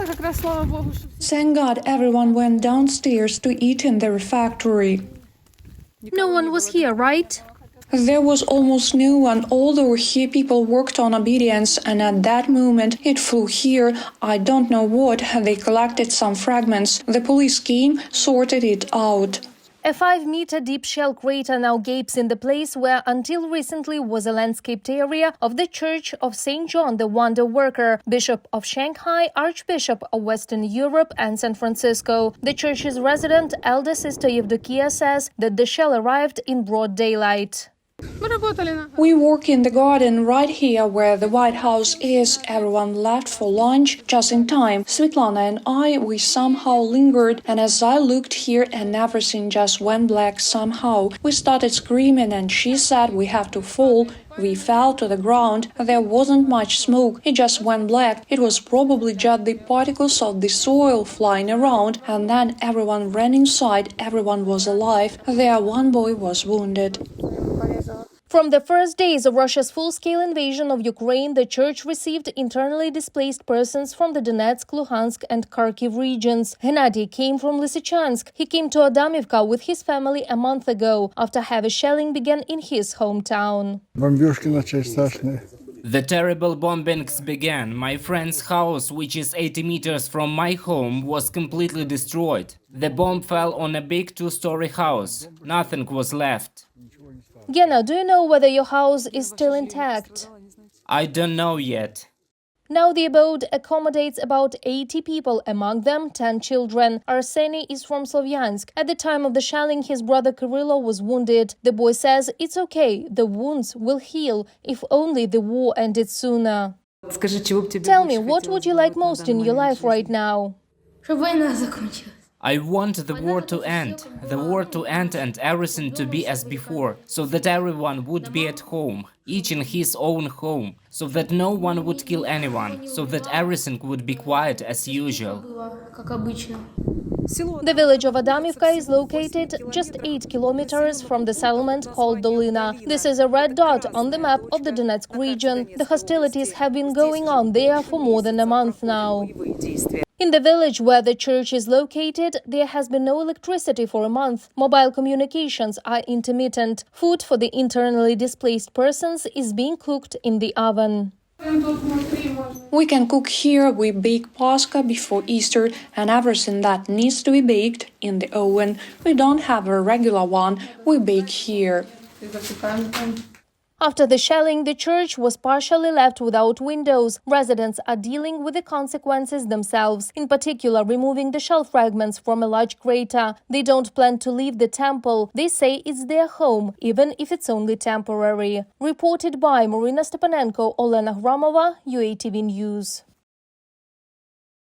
Thank God everyone went downstairs to eat in the refectory. No one was here, right? There was almost no one, although here people worked on obedience, and at that moment it flew here. I don't know what. They collected some fragments. The police came, sorted it out. A 5-meter deep shell crater now gapes in the place where until recently was a landscaped area of the Church of St. John the Wonderworker, Bishop of Shanghai, Archbishop of Western Europe and San Francisco. The church's resident, elder sister Evdokia, says that the shell arrived in broad daylight. We work in the garden right here where the White House is. Everyone left for lunch just in time. Svetlana and we somehow lingered, and as I looked here and everything just went black somehow. We started screaming and she said we have to fall. We fell to the ground. There wasn't much smoke. It just went black. It was probably just the particles of the soil flying around, and then everyone ran inside. Everyone was alive. There one boy was wounded. From the first days of Russia's full-scale invasion of Ukraine, the church received internally displaced persons from the Donetsk, Luhansk and Kharkiv regions. Gennady came from Lysychansk. He came to Adamivka with his family a month ago, after heavy shelling began in his hometown. The terrible bombings began. My friend's house, which is 80 meters from my home, was completely destroyed. The bomb fell on a big 2-story house. Nothing was left. Gena, do you know whether your house is still intact? I don't know yet. Now the abode accommodates about 80 people, among them 10 children. Arseny is from Slovyansk. At the time of the shelling, his brother Kirilo was wounded. The boy says it's okay, the wounds will heal, if only the war ended sooner. Tell me, what would you like most in your life right now? I want the war to end and everything to be as before, so that everyone would be at home, each in his own home, so that no one would kill anyone, so that everything would be quiet as usual. The village of Adamivka is located just 8 kilometers from the settlement called Dolina. This is a red dot on the map of the Donetsk region. The hostilities have been going on there for more than a month now. In the village where the church is located, there has been no electricity for a month. Mobile communications are intermittent. Food for the internally displaced persons is being cooked in the oven. We can cook here. We bake Pascha before Easter and everything that needs to be baked in the oven. We don't have a regular one. We bake here. After the shelling, the church was partially left without windows. Residents are dealing with the consequences themselves, in particular removing the shell fragments from a large crater. They don't plan to leave the temple. They say it's their home, even if it's only temporary. Reported by Marina Stepanenko, Olena Hramova, UATV News.